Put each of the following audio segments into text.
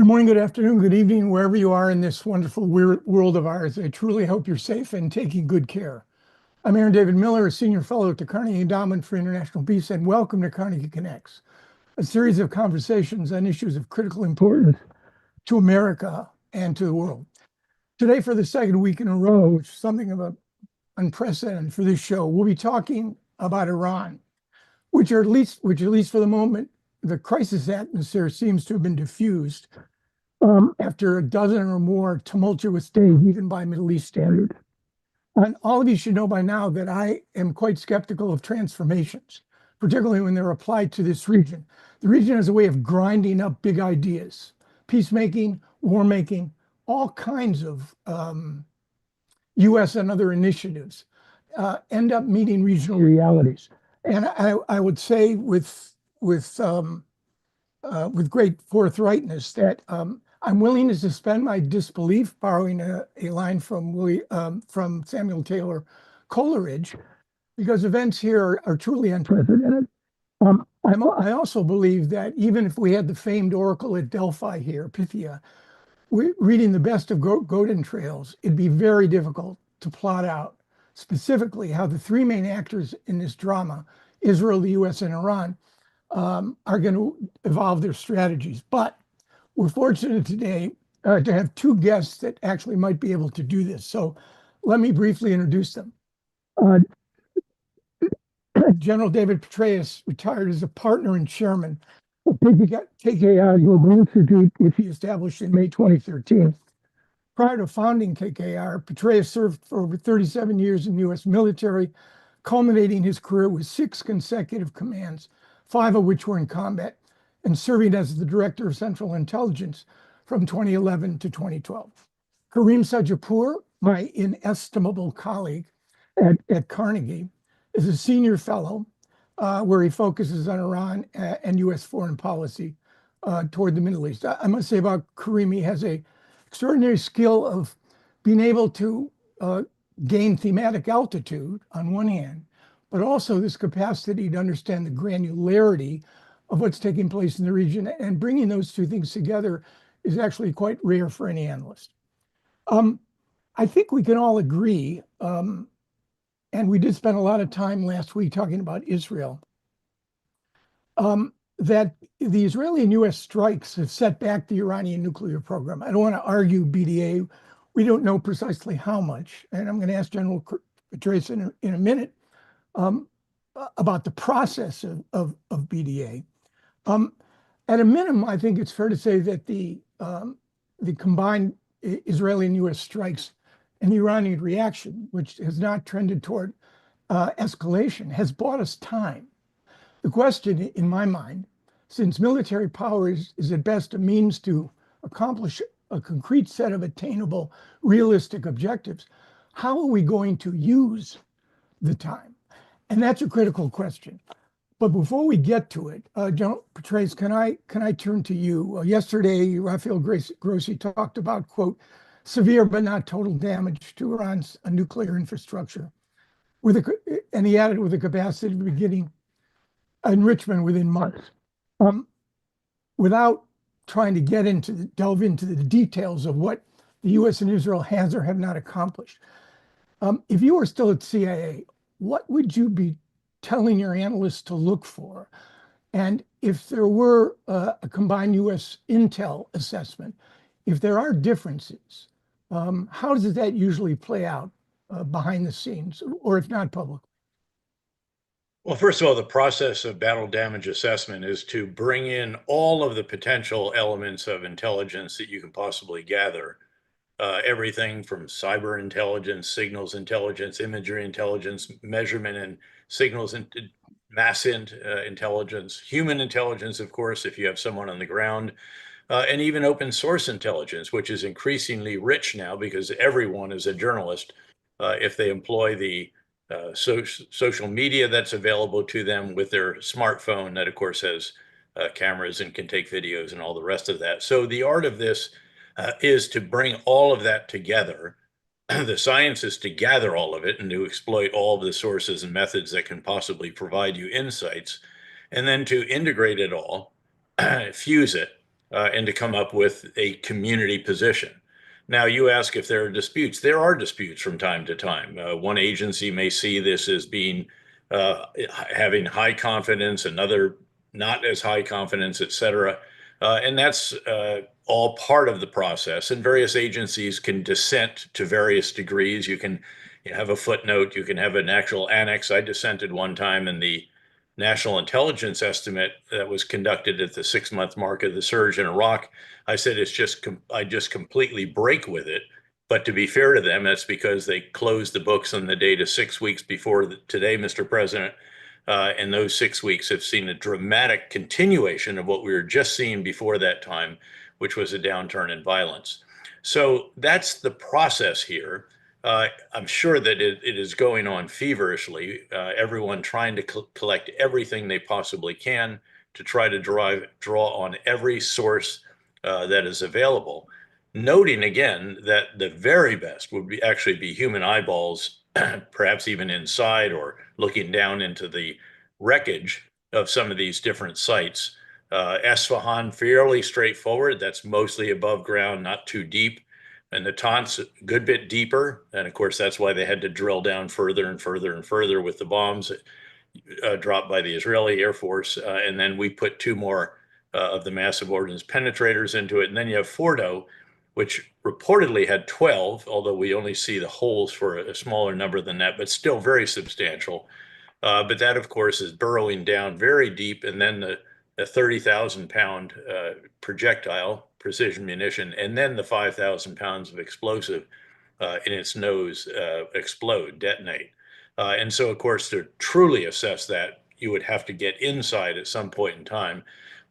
Good morning, good afternoon, good evening, wherever you are in this wonderful world of ours. I truly hope you're safe and taking good care. I'm Aaron David Miller, a senior fellow at the Carnegie Endowment for International Peace, and welcome to Carnegie Connects, a series of conversations on issues of critical importance to America and to the world. Today, for the second week in a row, which is something of an unprecedented for this show, we'll be talking about Iran, which at least for the moment, the crisis atmosphere seems to have been diffused after a dozen or more tumultuous days, even by Middle East standards. And all of you should know by now that I am quite skeptical of transformations, particularly when they're applied to this region. The region has a way of grinding up big ideas, peacemaking, war making, all kinds of U.S. and other initiatives end up meeting regional realities. And I would say with great forthrightness that I'm willing to suspend my disbelief, borrowing a line from Samuel Taylor Coleridge, because events here are truly unprecedented. I also believe that even if we had the famed oracle at Delphi here, Pythia, reading the best of Godin trails, it'd be very difficult to plot out specifically how the three main actors in this drama, Israel, the U.S., and Iran, are going to evolve their strategies. But we're fortunate today to have two guests that actually might be able to do this. So let me briefly introduce them. General David Petraeus retired as a partner and chairman of KKR Global Institute, which he established in May 2013. Prior to founding KKR, Petraeus served for over 37 years in the U.S. military, culminating his career with 6 consecutive commands, 5 of which were in combat, and serving as the Director of Central Intelligence from 2011 to 2012. Karim Sadjadpour, my inestimable colleague at Carnegie, is a senior fellow where he focuses on Iran and U.S. foreign policy toward the Middle East. I must say about Karim, he has an extraordinary skill of being able to gain thematic altitude on one hand, but also this capacity to understand the granularity of what's taking place in the region, and bringing those two things together is actually quite rare for any analyst. I think we can all agree, and we did spend a lot of time last week talking about Israel, that the Israeli and U.S. strikes have set back the Iranian nuclear program. I don't want to argue BDA. We don't know precisely how much, and I'm going to ask General Petraeus in a minute about the process of BDA. At a minimum, I think it's fair to say that the combined Israeli and U.S. strikes and the Iranian reaction, which has not trended toward escalation, has bought us time. The question, in my mind, since military power is at best a means to accomplish a concrete set of attainable, realistic objectives, how are we going to use the time? And that's a critical question. But before we get to it, General Petraeus, can I turn to you? Yesterday, Rafael Grossi talked about, quote, severe but not total damage to Iran's nuclear infrastructure, and he added with the capacity of beginning enrichment within months. Without trying to delve into the details of what the U.S. and Israel has or have not accomplished, if you were still at CIA, what would you be telling your analysts to look for? And if there were a combined U.S. intel assessment, if there are differences, how does that usually play out behind the scenes, or if not public? Well, first of all, the process of battle damage assessment is to bring in all of the potential elements of intelligence that you can possibly gather. Everything from cyber intelligence, signals intelligence, imagery intelligence, measurement and signals, and mass intelligence, human intelligence, of course, if you have someone on the ground, and even open source intelligence, which is increasingly rich now because everyone is a journalist if they employ the social media that's available to them with their smartphone that, of course, has cameras and can take videos and all the rest of that. So the art of this is to bring all of that together. The science is to gather all of it and to exploit all of the sources and methods that can possibly provide you insights, and then to integrate it all, fuse it, and to come up with a community position. Now, you ask if there are disputes. There are disputes from time to time. One agency may see this as being having high confidence, another not as high confidence, et cetera. And that's all part of the process. And various agencies can dissent to various degrees. You can have a footnote, you can have an actual annex. I dissented one time in the national intelligence estimate that was conducted at the 6-month mark of the surge in Iraq. I said I just completely break with it. But to be fair to them, that's because they closed the books on the data 6 weeks before today, Mr. President. And those 6 weeks have seen a dramatic continuation of what we were just seeing before that time, which was a downturn in violence. So that's the process here. I'm sure that it is going on feverishly, everyone trying to collect everything they possibly can to try to draw on every source that is available. Noting again that the very best would actually be human eyeballs, perhaps even inside or looking down into the wreckage of some of these different sites. Esfahan, fairly straightforward. That's mostly above ground, not too deep. And the Natanz, a good bit deeper. And of course, that's why they had to drill down further and further and further with the bombs dropped by the Israeli Air Force. And then we put 2 more of the massive ordnance penetrators into it. And then you have Fordo, which reportedly had 12, although we only see the holes for a smaller number than that, but still very substantial. But that, of course, is burrowing down very deep. And then the 30,000-pound projectile, precision munition, and then the 5,000 pounds of explosive in its nose detonate. And so, of course, to truly assess that, you would have to get inside at some point in time.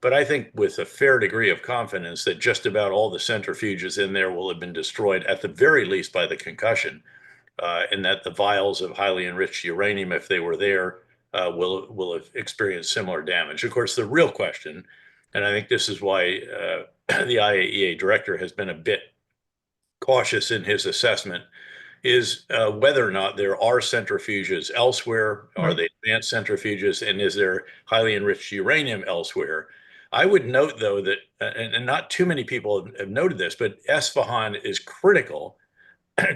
But I think with a fair degree of confidence that just about all the centrifuges in there will have been destroyed, at the very least by the concussion, and that the vials of highly enriched uranium, if they were there, will have experienced similar damage. Of course, the real question, and I think this is why the IAEA director has been a bit cautious in his assessment, is whether or not there are centrifuges elsewhere. Are they advanced centrifuges? And is there highly enriched uranium elsewhere? I would note, though, that, and not too many people have noted this, but Esfahan is critical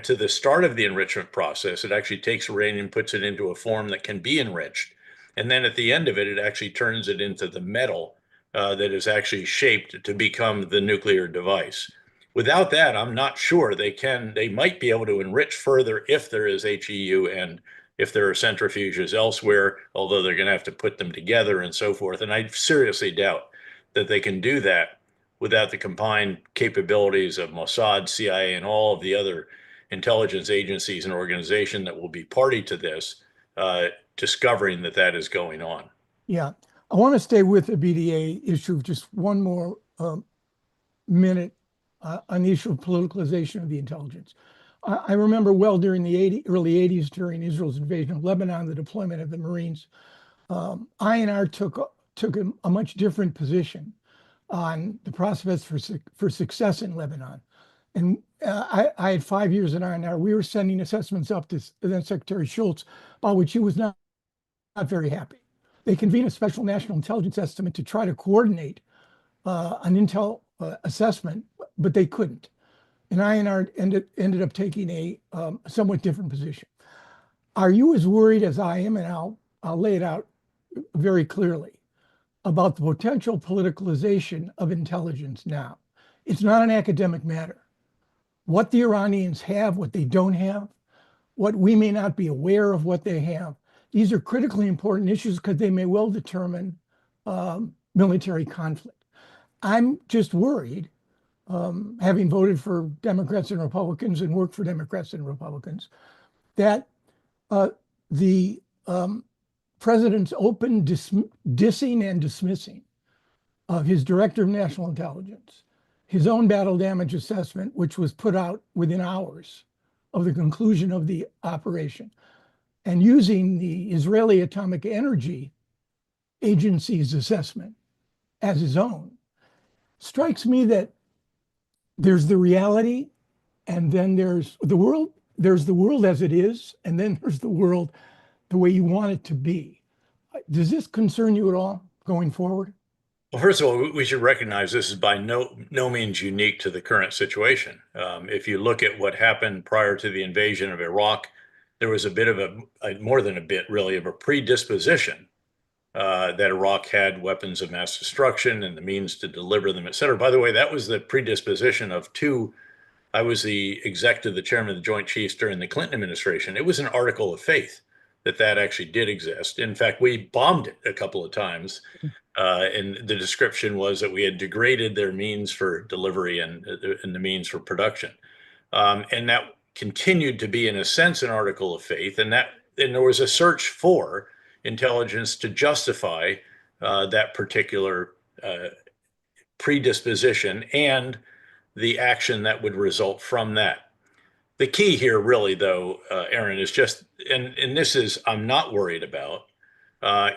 to the start of the enrichment process. It actually takes uranium, puts it into a form that can be enriched. And then at the end of it, it actually turns it into the metal that is actually shaped to become the nuclear device. Without that, I'm not sure they might be able to enrich further if there is HEU and if there are centrifuges elsewhere, although they're going to have to put them together and so forth. And I seriously doubt that they can do that without the combined capabilities of Mossad, CIA, and all of the other intelligence agencies and organizations that will be party to this, discovering that that is going on. Yeah, I want to stay with the BDA issue just one more minute on the issue of politicalization of the intelligence. I remember well during the early 80s, during Israel's invasion of Lebanon, the deployment of the Marines, INR took a much different position on the prospects for success in Lebanon. And I had 5 years at INR. We were sending assessments up to then Secretary Schultz, about which he was not very happy. They convened a special national intelligence estimate to try to coordinate an intel assessment, but they couldn't. And INR ended up taking a somewhat different position. Are you as worried as I am, and I'll lay it out very clearly, about the potential politicalization of intelligence now? It's not an academic matter. What the Iranians have, what they don't have, what we may not be aware of what they have, these are critically important issues because they may well determine military conflict. I'm just worried, having voted for Democrats and Republicans and worked for Democrats and Republicans, that the president's open dissing and dismissing of his director of national intelligence, his own battle damage assessment, which was put out within hours of the conclusion of the operation, and using the Israeli Atomic Energy Agency's assessment as his own, strikes me that there's the reality, and then there's the world as it is, and then there's the world the way you want it to be. Does this concern you at all going forward? Well, first of all, we should recognize this is by no means unique to the current situation. If you look at what happened prior to the invasion of Iraq, there was a bit of more than a bit really, of a predisposition that Iraq had weapons of mass destruction and the means to deliver them, et cetera. By the way, that was the predisposition of two. I was the executive, the chairman of the Joint Chiefs during the Clinton administration. It was an article of faith that actually did exist. In fact, we bombed it a couple of times. And the description was that we had degraded their means for delivery and the means for production. And that continued to be, in a sense, an article of faith. And there was a search for intelligence to justify that particular predisposition and the action that would result from that. The key here, really, though, Aaron, is just, and this is, I'm not worried about,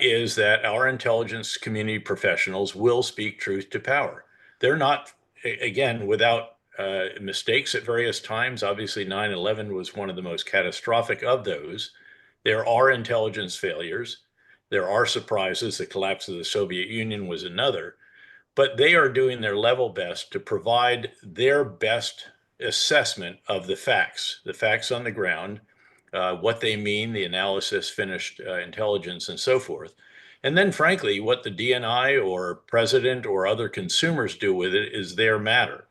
is that our intelligence community professionals will speak truth to power. They're not, again, without mistakes at various times. Obviously, 9/11 was one of the most catastrophic of those. There are intelligence failures. There are surprises. The collapse of the Soviet Union was another. But they are doing their level best to provide their best assessment of the facts on the ground, what they mean, the analysis, finished intelligence, and so forth. And then, frankly, what the DNI or president or other consumers do with it is their matter.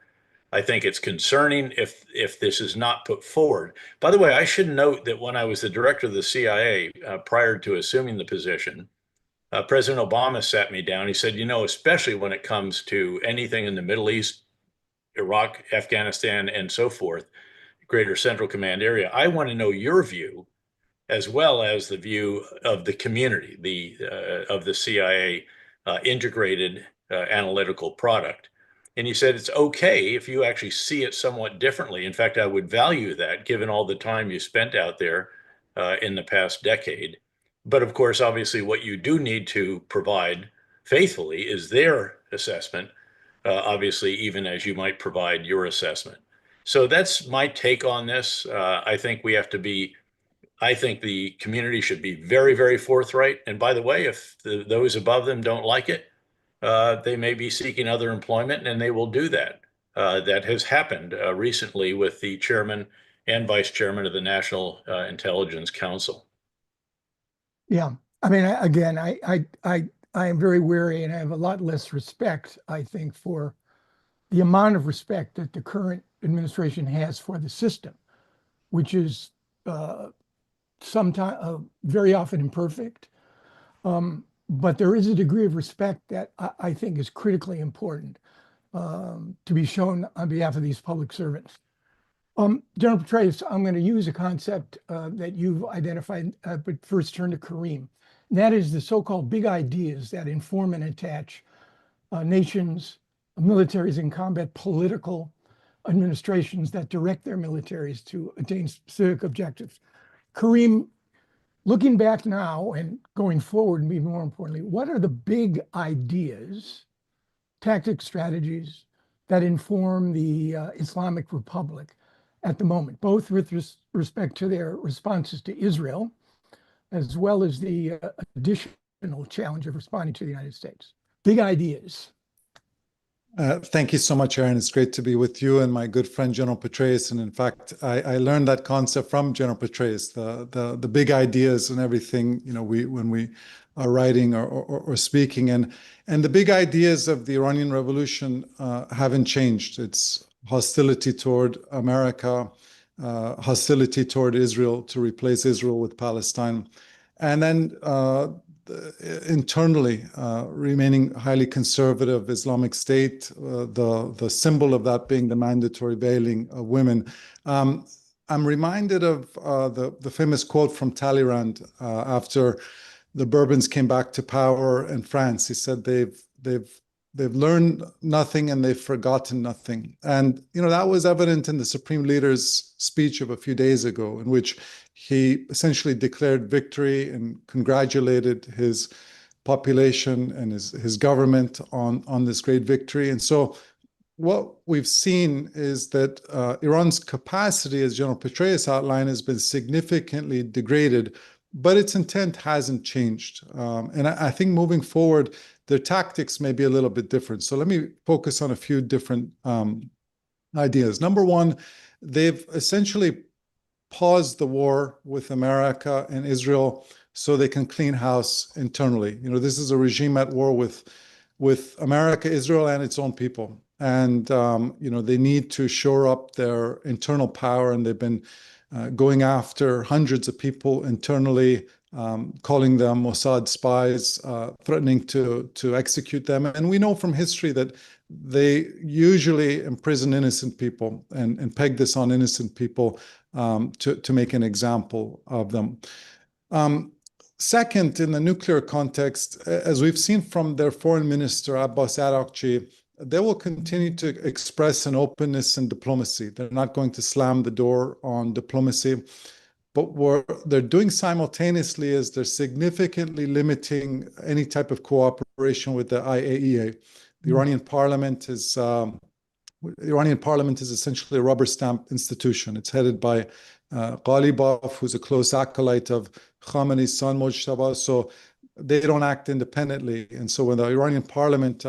I think it's concerning if this is not put forward. By the way, I should note that when I was the director of the CIA, prior to assuming the position, President Obama sat me down. He said, especially when it comes to anything in the Middle East, Iraq, Afghanistan, and so forth, Greater Central Command area, I want to know your view as well as the view of the community, of the CIA integrated analytical product. And he said, it's okay if you actually see it somewhat differently. In fact, I would value that given all the time you spent out there in the past decade. But of course, obviously, what you do need to provide faithfully is their assessment, obviously, even as you might provide your assessment. So that's my take on this. I think the community should be very, very forthright. And by the way, if those above them don't like it, they may be seeking other employment, and they will do that. That has happened recently with the chairman and vice chairman of the National Intelligence Council. Yeah. I mean, I am very wary, and I have a lot less respect, I think, for the amount of respect that the current administration has for the system, which is sometimes very often imperfect. But there is a degree of respect that I think is critically important to be shown on behalf of these public servants. General Petraeus, I'm going to use a concept that you've identified, but first turn to Karim. And that is the so-called big ideas that inform and attach nations, militaries in combat, political administrations that direct their militaries to attain specific objectives. Karim, looking back now and going forward, and even more importantly, what are the big ideas, tactics, strategies that inform the Islamic Republic at the moment, both with respect to their responses to Israel, as well as the additional challenge of responding to the United States? Big ideas. Thank you so much, Aaron. It's great to be with you and my good friend, General Petraeus. And in fact, I learned that concept from General Petraeus, the big ideas and everything, when we are writing or speaking. And the big ideas of the Iranian Revolution haven't changed. It's hostility toward America, hostility toward Israel, to replace Israel with Palestine. And then internally, remaining highly conservative Islamic State, the symbol of that being the mandatory veiling of women. I'm reminded of the famous quote from Talleyrand after the Bourbons came back to power in France. He said they've learned nothing and they've forgotten nothing. And that was evident in the Supreme Leader's speech of a few days ago, in which he essentially declared victory and congratulated his population and his government on this great victory. And so what we've seen is that Iran's capacity, as General Petraeus outlined, has been significantly degraded, but its intent hasn't changed. And I think moving forward, their tactics may be a little bit different. So let me focus on a few different ideas. Number one, they've essentially paused the war with America and Israel so they can clean house internally. This is a regime at war with America, Israel, and its own people. And, they need to shore up their internal power, and they've been going after hundreds of people internally, calling them Mossad spies, threatening to execute them. And we know from history that they usually imprison innocent people and peg this on innocent people to make an example of them. Second, in the nuclear context, as we've seen from their foreign minister, Abbas Araghchi, they will continue to express an openness in diplomacy. They're not going to slam the door on diplomacy. But what they're doing simultaneously is they're significantly limiting any type of cooperation with the IAEA. The Iranian parliament is essentially a rubber stamp institution. It's headed by Ghalibaf, who's a close acolyte of Khamenei's son, Mojtaba. So they don't act independently. And so when the Iranian parliament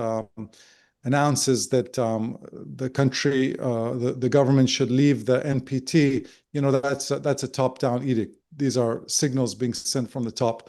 announces that the country, the government should leave the NPT, that's a top-down edict. These are signals being sent from the top.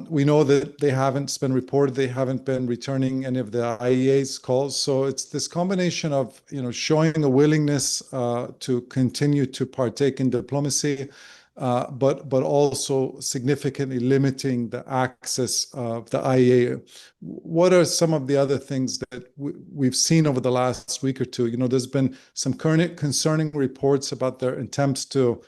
We know that it's been reported they haven't been returning any of the IAEA's calls. So it's this combination of, showing a willingness to continue to partake in diplomacy, but also significantly limiting the access of the IAEA. What are some of the other things that we've seen over the last week or two? There's been some current concerning reports about their attempts to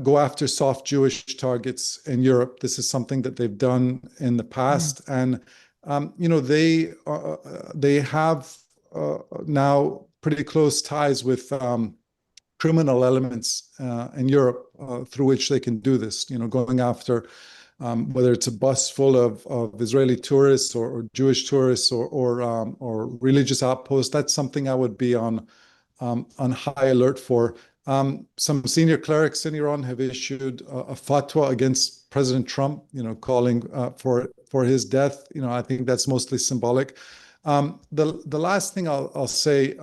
go after soft Jewish targets in Europe. This is something that they've done in the past. And, they have now pretty close ties with criminal elements in Europe through which they can do this, going after whether it's a bus full of Israeli tourists or Jewish tourists or religious outposts. That's something I would be on high alert for. Some senior clerics in Iran have issued a fatwa against President Trump, calling for his death. I think that's mostly symbolic. The last thing I'll say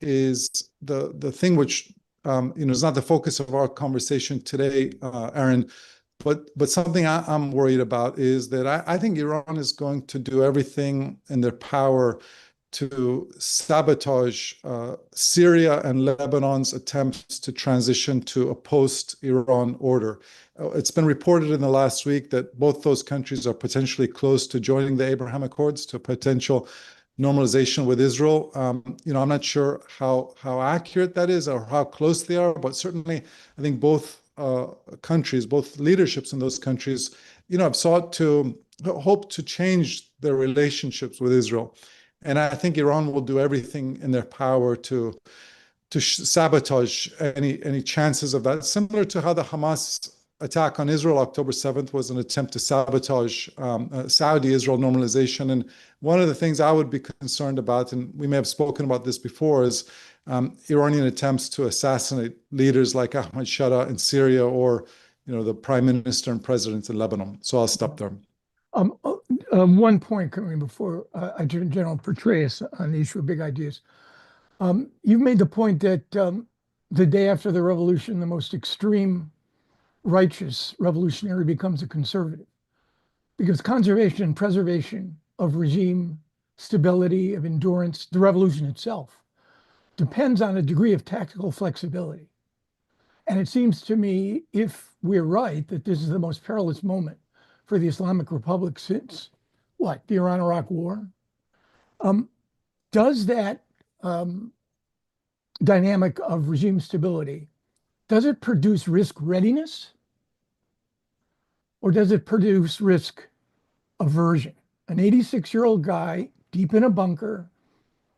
is the thing which is not the focus of our conversation today, Aaron, but something I'm worried about is that I think Iran is going to do everything in their power to sabotage Syria and Lebanon's attempts to transition to a post-Iran order. It's been reported in the last week that both those countries are potentially close to joining the Abraham Accords, to a potential normalization with Israel. I'm not sure how accurate that is or how close they are, but certainly I think both countries, both leaderships in those countries, have sought to hope to change their relationships with Israel. And I think Iran will do everything in their power to sabotage any chances of that, similar to how the Hamas attack on Israel October 7th was an attempt to sabotage Saudi-Israel normalization. And one of the things I would be concerned about, and we may have spoken about this before, is Iranian attempts to assassinate leaders like Ahmad Shara in Syria or the prime minister and president in Lebanon. So I'll stop there. One point, Karim, before I turn to General Petraeus on the issue of big ideas. You've made the point that the day after the revolution, the most extreme righteous revolutionary becomes a conservative, because conservation and preservation of regime stability, of endurance, the revolution itself, depends on a degree of tactical flexibility. And it seems to me, if we're right, that this is the most perilous moment for the Islamic Republic since, the Iran-Iraq War. Does that dynamic of regime stability, does it produce risk readiness? Or does it produce risk aversion? An 86-year-old guy deep in a bunker,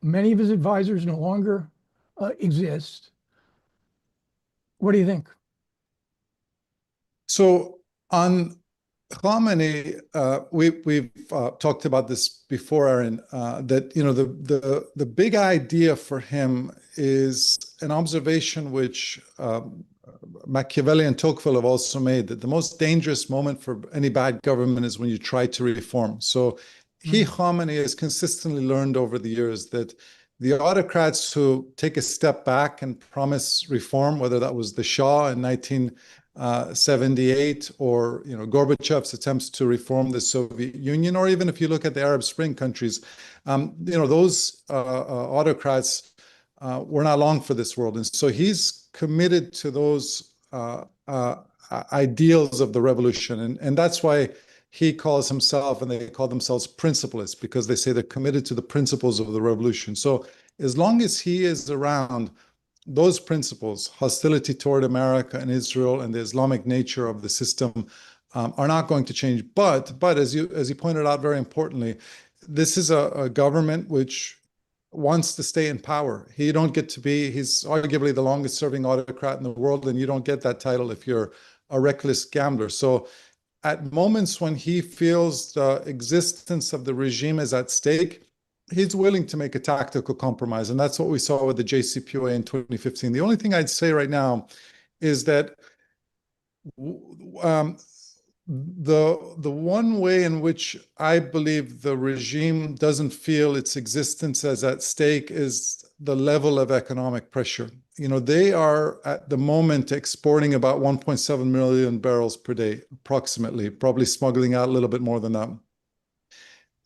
many of his advisors no longer exist. What do you think? So on Khamenei, we've talked about this before, Aaron, that the big idea for him is an observation which Machiavelli and Tocqueville have also made, that the most dangerous moment for any bad government is when you try to reform. So Khamenei, has consistently learned over the years that the autocrats who take a step back and promise reform, whether that was the Shah in 1978 or Gorbachev's attempts to reform the Soviet Union, or even if you look at the Arab Spring countries, those autocrats were not long for this world. And so he's committed to those ideals of the revolution. And that's why he calls himself, and they call themselves principalists, because they say they're committed to the principles of the revolution. So as long as he is around, those principles, hostility toward America and Israel and the Islamic nature of the system, are not going to change. But as you pointed out very importantly, this is a government which wants to stay in power. He's arguably the longest serving autocrat in the world, and you don't get that title if you're a reckless gambler. So at moments when he feels the existence of the regime is at stake, he's willing to make a tactical compromise. And that's what we saw with the JCPOA in 2015. The only thing I'd say right now is that the one way in which I believe the regime doesn't feel its existence as at stake is the level of economic pressure. They are at the moment exporting about 1.7 million barrels per day, approximately, probably smuggling out a little bit more than that.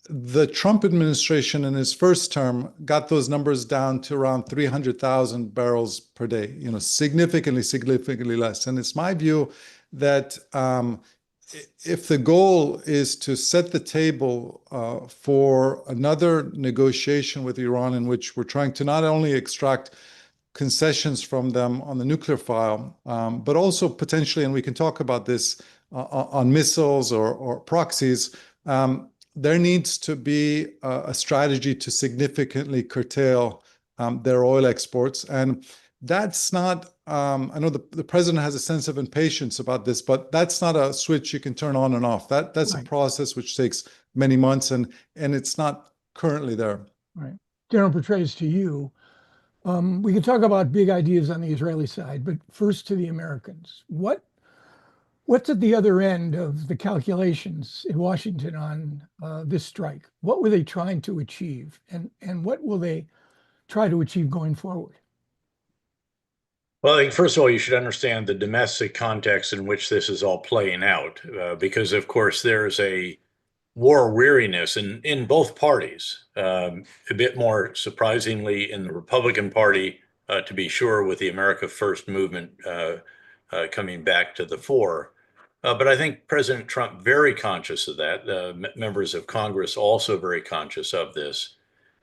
The Trump administration in his first term got those numbers down to around 300,000 barrels per day, significantly less. And it's my view that if the goal is to set the table for another negotiation with Iran, in which we're trying to not only extract concessions from them on the nuclear file, but also potentially, and we can talk about this, on missiles or proxies, there needs to be a strategy to significantly curtail their oil exports. And that's not, I know the president has a sense of impatience about this, but that's not a switch you can turn on and off. That's Right. a process which takes many months, and it's not currently there. Right. General Petraeus, to you, we can talk about big ideas on the Israeli side, but first to the Americans. What's at the other end of the calculations in Washington on this strike? What were they trying to achieve, and what will they try to achieve going forward? Well, I think first of all, you should understand the domestic context in which this is all playing out, because of course there's a war weariness in both parties. A bit more surprisingly in the Republican Party, to be sure, with the America First movement coming back to the fore. But I think President Trump very conscious of that. Members of Congress also very conscious of this.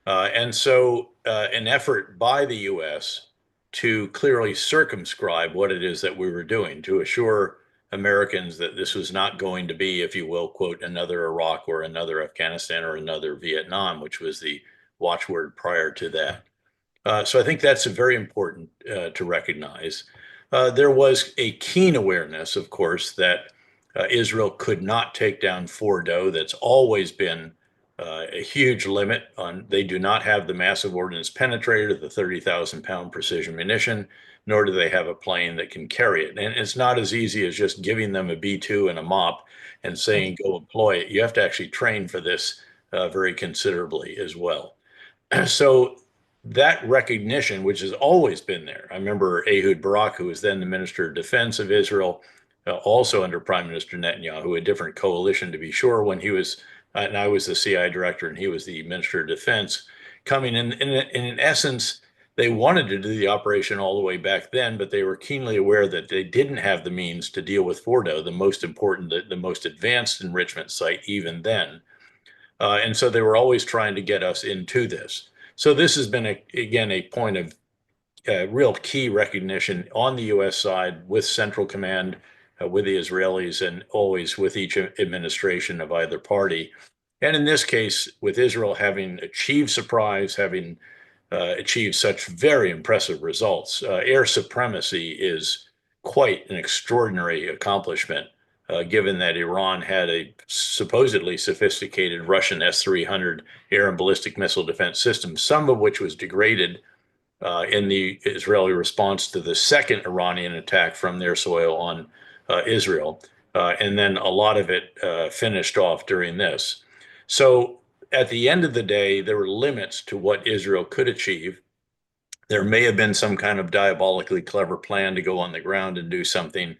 And so an effort by the U.S. to clearly circumscribe what it is that we were doing, to assure Americans that this was not going to be, if you will, quote, another Iraq or another Afghanistan or another Vietnam, which was the watchword prior to that. So I think that's very important to recognize. There was a keen awareness, of course, that Israel could not take down Fordo. That's always been a huge limit on. They do not have the massive ordnance penetrator, the 30,000-pound precision munition, nor do they have a plane that can carry it. And it's not as easy as just giving them a B-2 and a mop and saying, go employ it. You have to actually train for this very considerably as well. So that recognition, which has always been there. I remember Ehud Barak, who was then the Minister of Defense of Israel, also under Prime Minister Netanyahu, a different coalition to be sure, when he was, and I was the CI director and he was the Minister of Defense, coming in essence, they wanted to do the operation all the way back then, but they were keenly aware that they didn't have the means to deal with Fordo, the most important, the most advanced enrichment site even then. And so they were always trying to get us into this. So this has been, again, a point of real key recognition on the U.S. side with Central Command, with the Israelis, and always with each administration of either party. And in this case, with Israel having achieved surprise, having achieved such very impressive results, air supremacy is quite an extraordinary accomplishment, given that Iran had a supposedly sophisticated Russian S-300 air and ballistic missile defense system, some of which was degraded in the Israeli response to the second Iranian attack from their soil on Israel, and then a lot of it finished off during this. So at the end of the day, there were limits to what Israel could achieve. There may have been some kind of diabolically clever plan to go on the ground and do something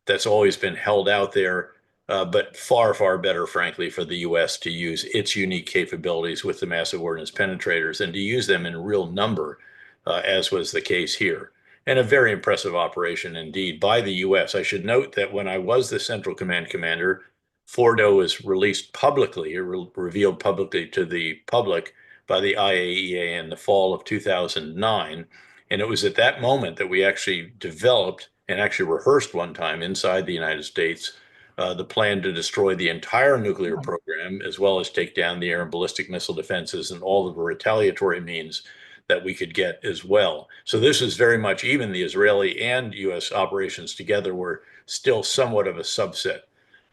that's always been held out there, but far, far better, frankly, for the U.S. to use its unique capabilities with the massive ordnance penetrators and to use them in real number, as was the case here. And a very impressive operation indeed by the U.S. I should note that when I was the Central Command Commander, Fordo was released publicly, or revealed publicly to the public by the IAEA in the fall of 2009. And it was at that moment that we actually developed and actually rehearsed one time inside the United States the plan to destroy the entire nuclear program, as well as take down the air and ballistic missile defenses and all of the retaliatory means that we could get as well. So this is very much, even the Israeli and U.S. operations together were still somewhat of a subset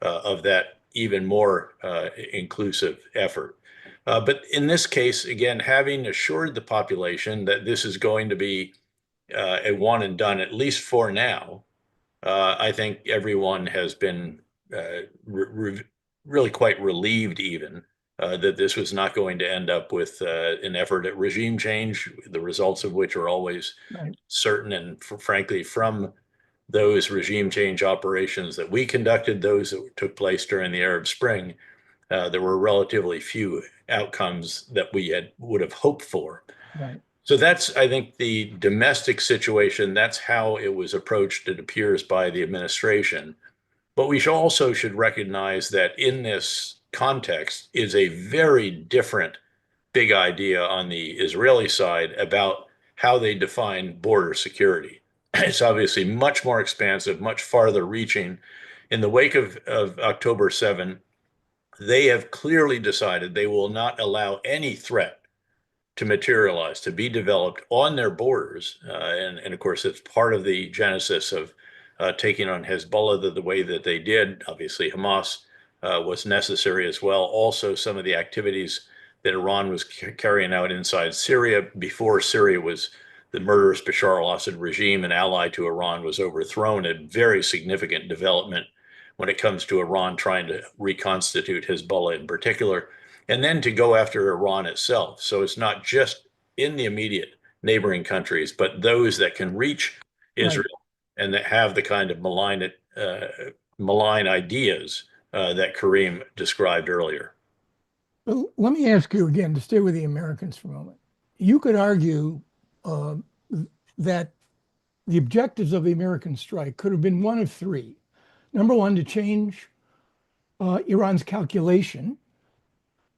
of that even more inclusive effort. But in this case, again, having assured the population that this is going to be a one and done, at least for now, I think everyone has been really quite relieved even that this was not going to end up with an effort at regime change, the results of which are always certain. And frankly, from those regime change operations that we conducted, those that took place during the Arab Spring, there were relatively few outcomes that we would have hoped for. Right. So that's, I think, the domestic situation. That's how it was approached, it appears, by the administration. But we also should recognize that in this context is a very different big idea on the Israeli side about how they define border security. It's obviously much more expansive, much farther reaching. In the wake of October 7, they have clearly decided they will not allow any threat to materialize, to be developed on their borders. And of course, it's part of the genesis of taking on Hezbollah the way that they did. Obviously, Hamas was necessary as well. Also, some of the activities that Iran was carrying out inside Syria before Syria was the murderous Bashar al-Assad regime, an ally to Iran, was overthrown. A very significant development when it comes to Iran trying to reconstitute Hezbollah in particular, and then to go after Iran itself. So it's not just in the immediate neighboring countries, but those that can reach Israel and that have the kind of malign ideas that Karim described earlier. But let me ask you again, to stay with the Americans for a moment. You could argue that the objectives of the American strike could have been one of three. Number one, to change Iran's calculation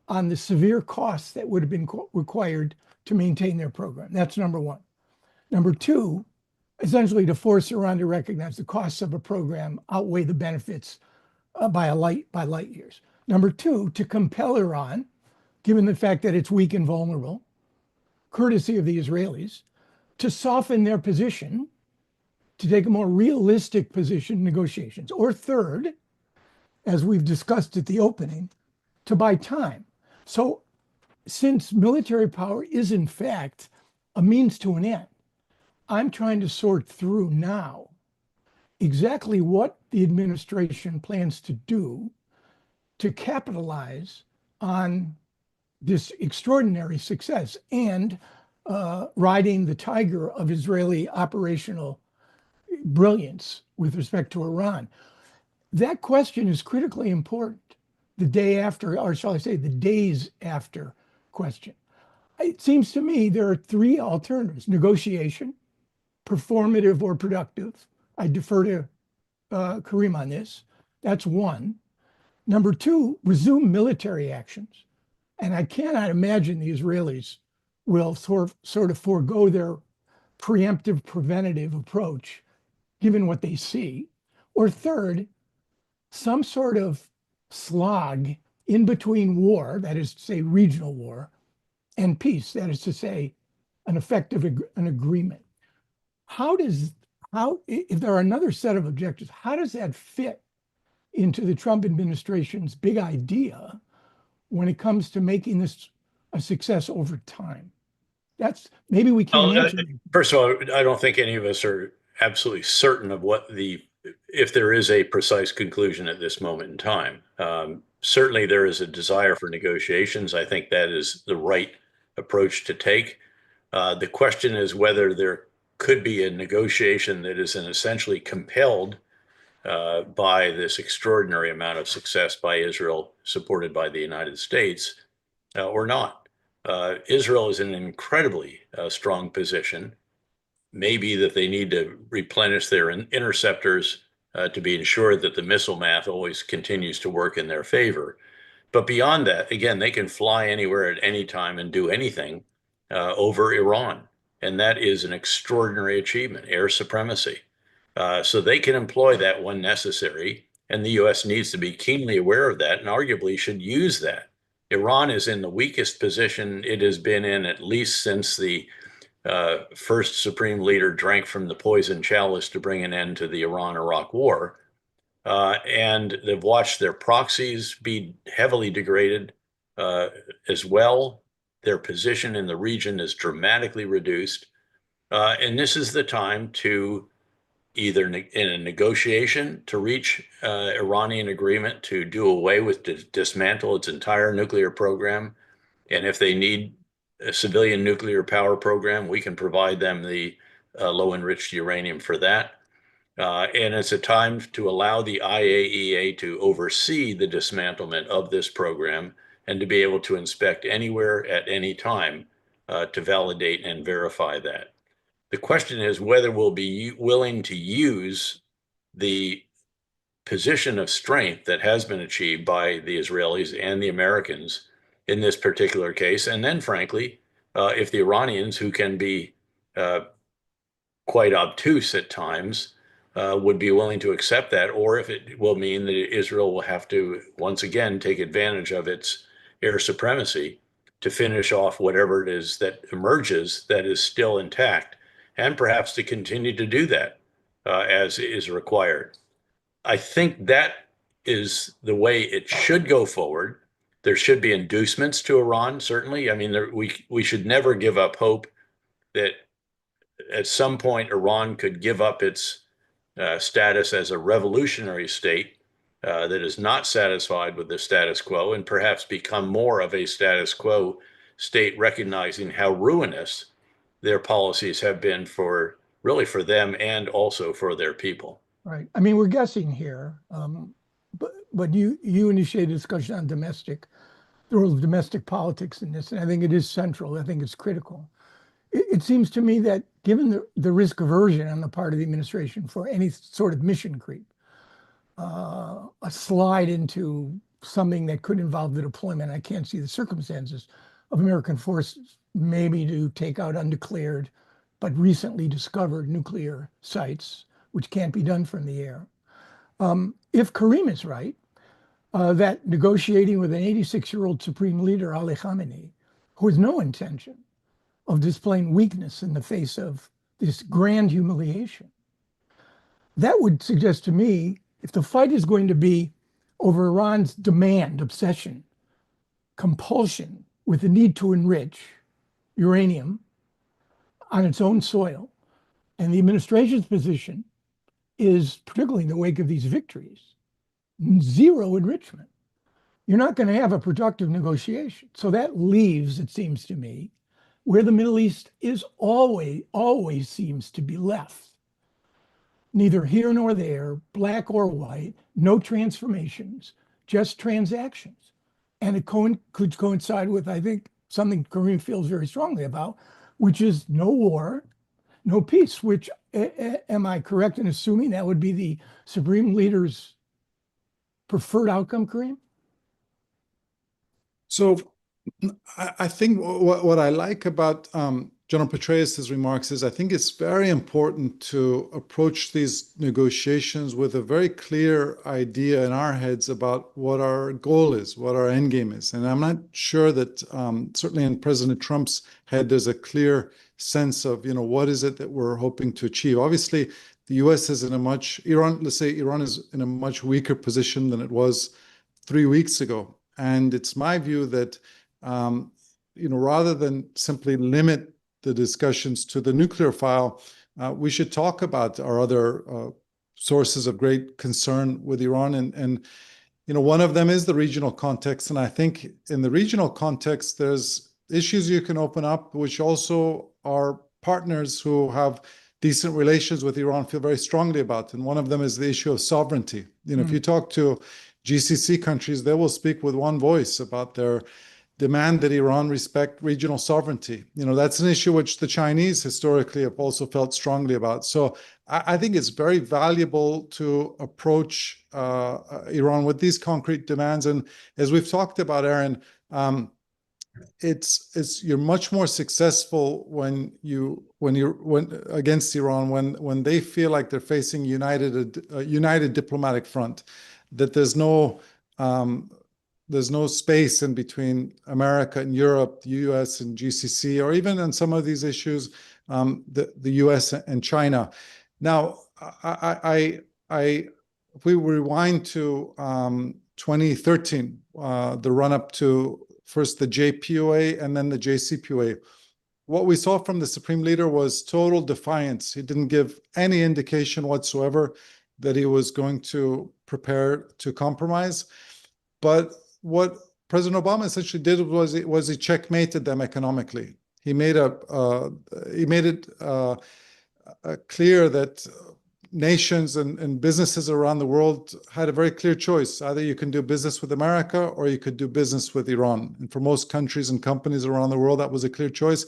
on the severe costs that would have been required to maintain their program. That's number one. Number two, essentially to force Iran to recognize the costs of a program outweigh the benefits by light years. Number two, to compel Iran, given the fact that it's weak and vulnerable, courtesy of the Israelis, to soften their position, to take a more realistic position in negotiations. Or third, as we've discussed at the opening, to buy time. So since military power is in fact a means to an end, I'm trying to sort through now exactly what the administration plans to do to capitalize on this extraordinary success and riding the tiger of Israeli operational brilliance with respect to Iran. That question is critically important the day after, or shall I say, the days after question. It seems to me there are three alternatives: negotiation, performative or productive. I defer to Karim on this. That's one. Number two, resume military actions. And I cannot imagine the Israelis will sort of forego their preemptive preventative approach, given what they see. Or third, some sort of slog in between war, that is to say regional war, and peace, that is to say an effective agreement. If there are another set of objectives, how does that fit into the Trump administration's big idea when it comes to making this a success over time? That's maybe we can't answer. First of all, I don't think any of us are absolutely certain of what the if there is a precise conclusion at this moment in time. Certainly, there is a desire for negotiations. I think that is the right approach to take. The question is whether there could be a negotiation that is essentially compelled by this extraordinary amount of success by Israel, supported by the United States, or not. Israel is in an incredibly strong position. Maybe that they need to replenish their interceptors to be ensured that the missile math always continues to work in their favor. But beyond that, again, they can fly anywhere at any time and do anything over Iran. And that is an extraordinary achievement, air supremacy. So they can employ that when necessary. And the U.S. needs to be keenly aware of that and arguably should use that. Iran is in the weakest position it has been in at least since the first supreme leader drank from the poison chalice to bring an end to the Iran-Iraq war. And they've watched their proxies be heavily degraded as well. Their position in the region is dramatically reduced. And this is the time to either in a negotiation to reach Iranian agreement to do away with, dismantle its entire nuclear program. And if they need a civilian nuclear power program, we can provide them the low enriched uranium for that. And it's a time to allow the IAEA to oversee the dismantlement of this program and to be able to inspect anywhere at any time to validate and verify that. The question is whether we'll be willing to use the position of strength that has been achieved by the Israelis and the Americans in this particular case. And then, frankly, if the Iranians, who can be quite obtuse at times, would be willing to accept that, or if it will mean that Israel will have to once again take advantage of its air supremacy to finish off whatever it is that emerges that is still intact, and perhaps to continue to do that as is required. I think that is the way it should go forward. There should be inducements to Iran, certainly. I mean, we should never give up hope that at some point Iran could give up its status as a revolutionary state that is not satisfied with the status quo and perhaps become more of a status quo state, recognizing how ruinous their policies have been for really for them and also for their people. Right. I mean, we're guessing here, but you initiated a discussion on the role of domestic politics in this, and I think it is central. I think it's critical. It seems to me that given the risk aversion on the part of the administration for any sort of mission creep, a slide into something that could involve the deployment, I can't see the circumstances, of American forces, maybe to take out undeclared but recently discovered nuclear sites, which can't be done from the air. If Karim is right, that negotiating with an 86-year-old supreme leader, Ali Khamenei, who has no intention of displaying weakness in the face of this grand humiliation, that would suggest to me, if the fight is going to be over Iran's demand, obsession, compulsion with the need to enrich uranium on its own soil, and the administration's position is, particularly in the wake of these victories, zero enrichment, you're not going to have a productive negotiation. So that leaves, it seems to me, where the Middle East is always seems to be left. Neither here nor there, black or white, no transformations, just transactions. And it could coincide with, I think, something Karim feels very strongly about, which is no war, no peace, which, am I correct in assuming that would be the supreme leader's preferred outcome, Karim? So I think what I like about General Petraeus' remarks is I think it's very important to approach these negotiations with a very clear idea in our heads about what our goal is, what our end game is. And I'm not sure that certainly in President Trump's head, there's a clear sense of, what is it that we're hoping to achieve? Obviously, the U.S. is in a let's say Iran is in a much weaker position than it was 3 weeks ago. And it's my view that, rather than simply limit the discussions to the nuclear file, we should talk about our other sources of great concern with Iran. And one of them is the regional context. And I think in the regional context, there's issues you can open up, which also our partners who have decent relations with Iran feel very strongly about. And one of them is the issue of sovereignty. If you talk to GCC countries, they will speak with one voice about their demand that Iran respect regional sovereignty. That's an issue which the Chinese historically have also felt strongly about. So I think it's very valuable to approach Iran with these concrete demands. And as we've talked about, Aaron, you're much more successful when against Iran when they feel like they're facing a united diplomatic front, that there's no space in between America and Europe, the U.S. and GCC, or even on some of these issues, the U.S. and China. Now, if we rewind to 2013, the run-up to first the JPOA and then the JCPOA, what we saw from the Supreme Leader was total defiance. He didn't give any indication whatsoever that he was going to prepare to compromise. But what President Obama essentially did was he checkmated them economically. He made it clear that nations and businesses around the world had a very clear choice. Either you can do business with America or you could do business with Iran. And for most countries and companies around the world, that was a clear choice.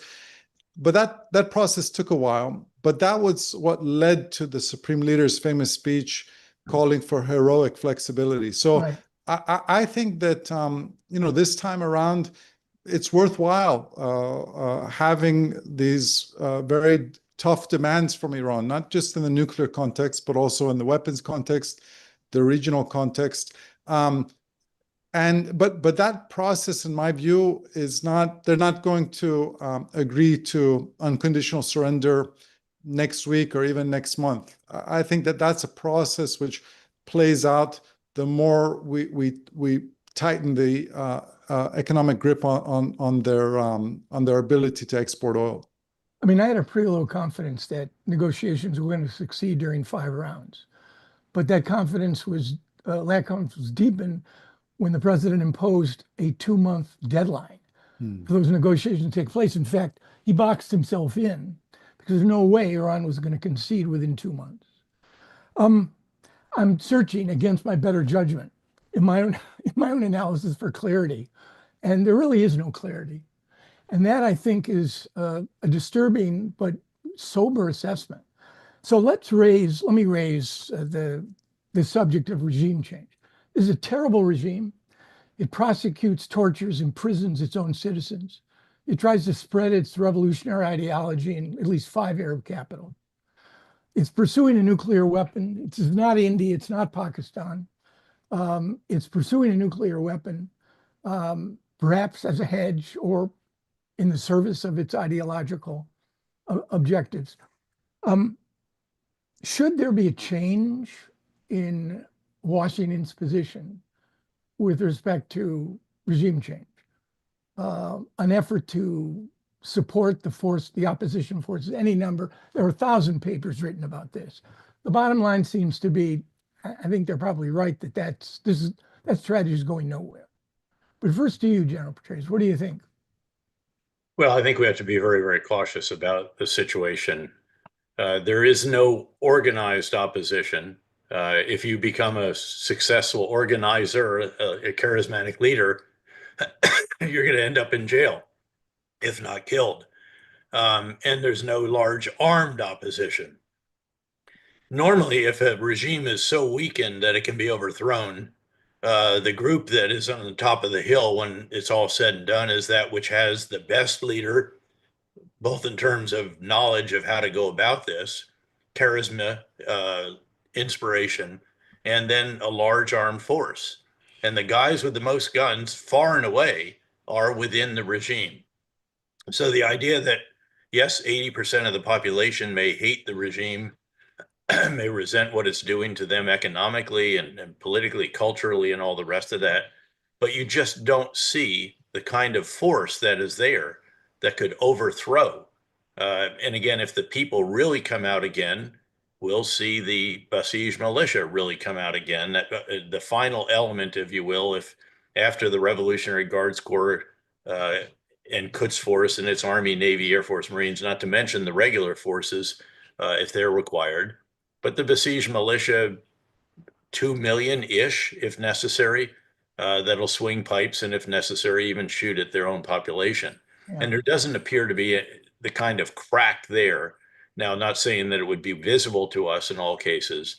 But that process took a while. But that was what led to the Supreme Leader's famous speech calling for heroic flexibility. So Right. I think that this time around, it's worthwhile having these very tough demands from Iran, not just in the nuclear context, but also in the weapons context, the regional context. But that process, in my view, they're not going to agree to unconditional surrender next week or even next month. I think that that's a process which plays out the more we tighten the economic grip on their ability to export oil. I mean, I had a pretty low confidence that negotiations were going to succeed during 5 rounds, but that confidence was lack of confidence was deepened when the president imposed a 2-month deadline for those negotiations to take place. In fact, he boxed himself in because there's no way Iran was going to concede within 2 months. I'm searching against my better judgment in my own analysis for clarity, and there really is no clarity. And that, I think, is a disturbing but sober assessment. So let me raise the subject of regime change. This is a terrible regime. It prosecutes, tortures, imprisons its own citizens. It tries to spread its revolutionary ideology in at least 5 Arab capitals. It's pursuing a nuclear weapon. It's not India. It's not Pakistan. It's pursuing a nuclear weapon, perhaps as a hedge or in the service of its ideological objectives. Should there be a change in Washington's position with respect to regime change, an effort to support the opposition forces, any number? There are 1,000 papers written about this. The bottom line seems to be, I think they're probably right that strategy is going nowhere. But first to you, General Petraeus, what do you think? Well, I think we have to be very, very cautious about the situation. There is no organized opposition. If you become a successful organizer, a charismatic leader, you're going to end up in jail, if not killed. And there's no large armed opposition. Normally, if a regime is so weakened that it can be overthrown, the group that is on the top of the hill when it's all said and done is that which has the best leader, both in terms of knowledge of how to go about this, charisma, inspiration, and then a large armed force. And the guys with the most guns, far and away, are within the regime. So the idea that, yes, 80% of the population may hate the regime, may resent what it's doing to them economically and politically, culturally, and all the rest of that, but you just don't see the kind of force that is there that could overthrow. And again, if the people really come out again we'll see the Basij militia really come out again. The final element, if you will, if after the Revolutionary Guards Corps and Quds Force and its Army, Navy, Air Force, Marines, not to mention the regular forces, if they're required. But the Basij militia, 2 million-ish, if necessary, that'll swing pipes and, if necessary, even shoot at their own population. Yeah. And there doesn't appear to be the kind of crack there. Now, not saying that it would be visible to us in all cases,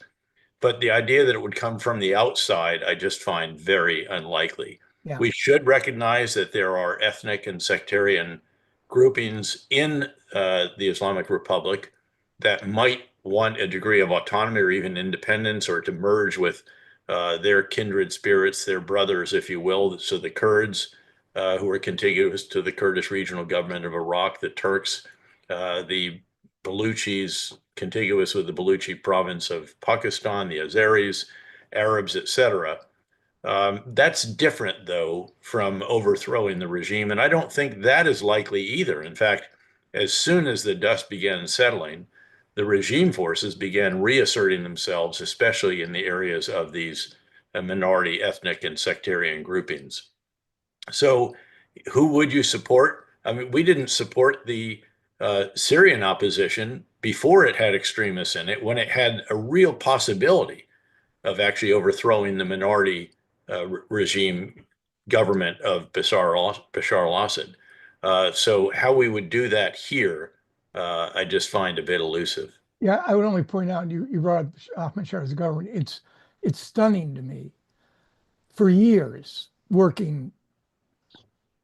but the idea that it would come from the outside, I just find very unlikely. Yeah. We should recognize that there are ethnic and sectarian groupings in the Islamic Republic that might want a degree of autonomy or even independence, or to merge with their kindred spirits, their brothers, if you will. So the Kurds, who are contiguous to the Kurdish regional government of Iraq, the Turks, the Baluchis, contiguous with the Baluchi province of Pakistan, the Azeris, Arabs, etc. That's different, though, from overthrowing the regime, and I don't think that is likely either. In fact, as soon as the dust began settling, the regime forces began reasserting themselves, especially in the areas of these minority ethnic and sectarian groupings. So who would you support? I mean, we didn't support the Syrian opposition before it had extremists in it, when it had a real possibility of actually overthrowing the minority regime government of Bashar al-Assad. So how we would do that here, I just find a bit elusive. Yeah, I would only point out, you brought up Ahmed Shar's government. It's stunning to me. For years, working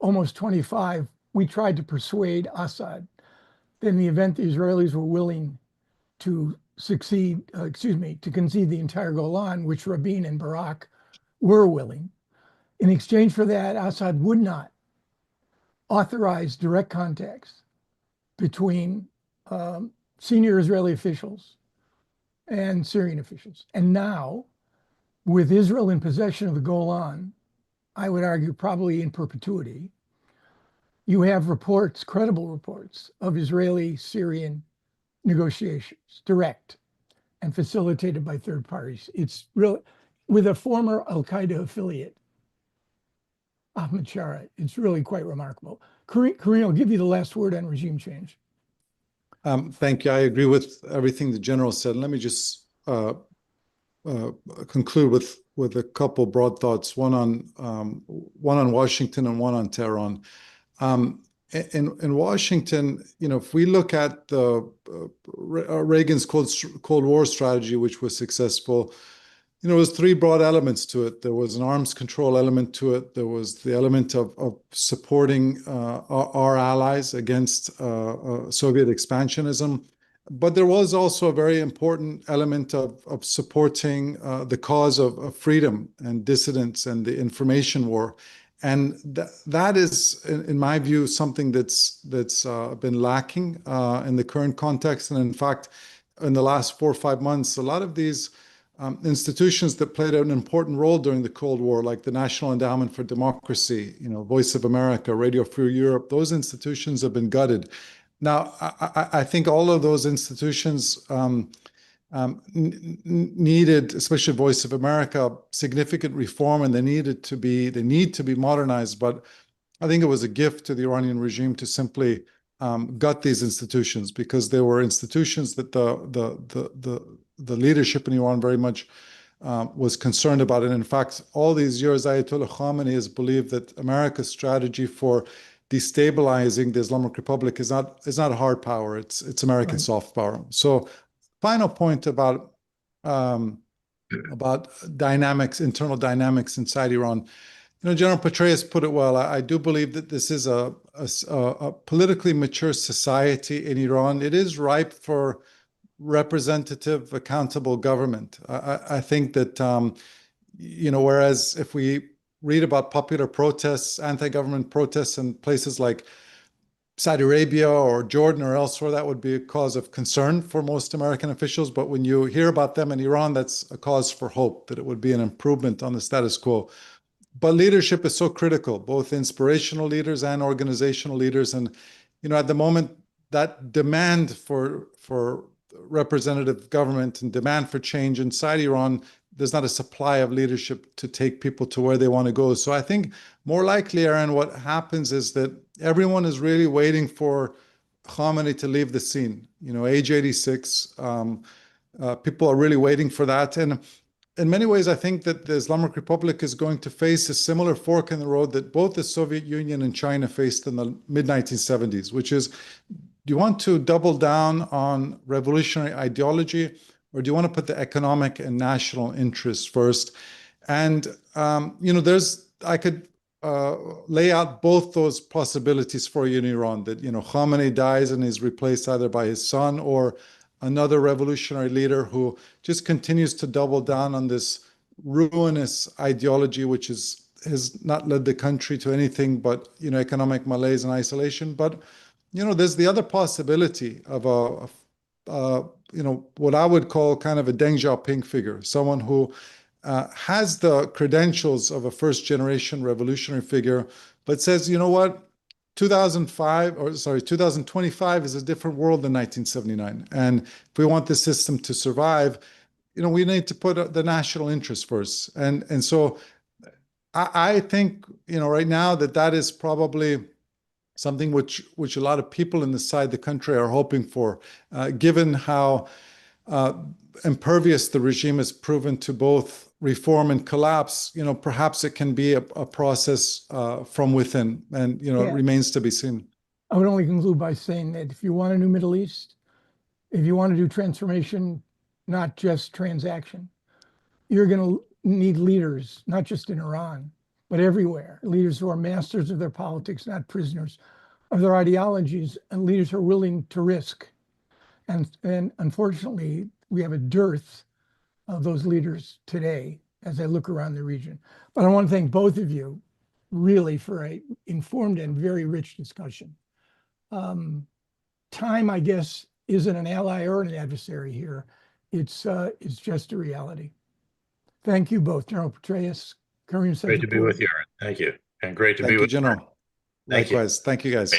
almost 25, we tried to persuade Assad that in the event the Israelis were willing to concede the entire Golan, which Rabin and Barak were willing. In exchange for that, Assad would not authorize direct contacts between senior Israeli officials and Syrian officials. And now, with Israel in possession of the Golan, I would argue probably in perpetuity, you have reports, credible reports, of Israeli-Syrian negotiations, direct and facilitated by third parties. It's really, with a former Al-Qaeda affiliate, Ahmed Shara. It's really quite remarkable. Karim, I'll give you the last word on regime change. Thank you. I agree with everything the general said. Let me just conclude with a couple broad thoughts. One on Washington and one on Tehran. In Washington, if we look at the Reagan's Cold War strategy, which was successful, there was three broad elements to it. There was an arms control element to it. There was the element of supporting our allies against Soviet expansionism. But there was also a very important element of supporting the cause of freedom and dissidents and the information war. And that is, in my view, something that's been lacking in the current context. And in fact, in the last 4 or 5 months, a lot of these institutions that played an important role during the Cold War, like the National Endowment for Democracy, Voice of America, Radio Free Europe, those institutions have been gutted. Now, I think all of those institutions needed, especially Voice of America, significant reform, and they need to be modernized. But I think it was a gift to the Iranian regime to simply gut these institutions, because they were institutions that the leadership in Iran very much was concerned about. And in fact, all these years, Ayatollah Khamenei has believed that America's strategy for destabilizing the Islamic Republic is not hard power; it's American soft power. So, final point about dynamics, internal dynamics inside Iran. General Petraeus put it well. I do believe that this is a politically mature society in Iran. It is ripe for representative, accountable government. I think that, whereas if we read about popular protests, anti-government protests in places like Saudi Arabia or Jordan or elsewhere, that would be a cause of concern for most American officials. But when you hear about them in Iran, that's a cause for hope, that it would be an improvement on the status quo. But leadership is so critical, both inspirational leaders and organizational leaders. And, at the moment, that demand for representative government and demand for change inside Iran, there's not a supply of leadership to take people to where they want to go. So I think more likely, Aaron, what happens is that everyone is really waiting for Khamenei to leave the scene. Age 86, people are really waiting for that. And in many ways, I think that the Islamic Republic is going to face a similar fork in the road that both the Soviet Union and China faced in the mid-1970s, which is, do you want to double down on revolutionary ideology, or do you want to put the economic and national interests first? And, I could lay out both those possibilities for you in Iran, that, Khamenei dies and is replaced either by his son or another revolutionary leader who just continues to double down on this ruinous ideology, which has not led the country to anything but, economic malaise and isolation. But, there's the other possibility of what I would call kind of a Deng Xiaoping figure, someone who has the credentials of a first-generation revolutionary figure, but says, 2025 is a different world than 1979. And if we want the system to survive, we need to put the national interest first. And so I think, right now that is probably something which a lot of people inside the country are hoping for, given how impervious the regime has proven to both reform and collapse. Perhaps it can be a process from within, and it remains to be seen. I would only conclude by saying that if you want a new Middle East, if you want to do transformation, not just transaction, you're going to need leaders, not just in Iran, but everywhere. Leaders who are masters of their politics, not prisoners of their ideologies, and leaders who are willing to risk. And unfortunately, we have a dearth of those leaders today as I look around the region. But I want to thank both of you really for an informed and very rich discussion. Time, I guess, isn't an ally or an adversary here. It's just a reality. Thank you both, General Petraeus, Karim. Great to be with you, Aaron. Thank you. And great to be with you, General. Likewise. Thank you, guys.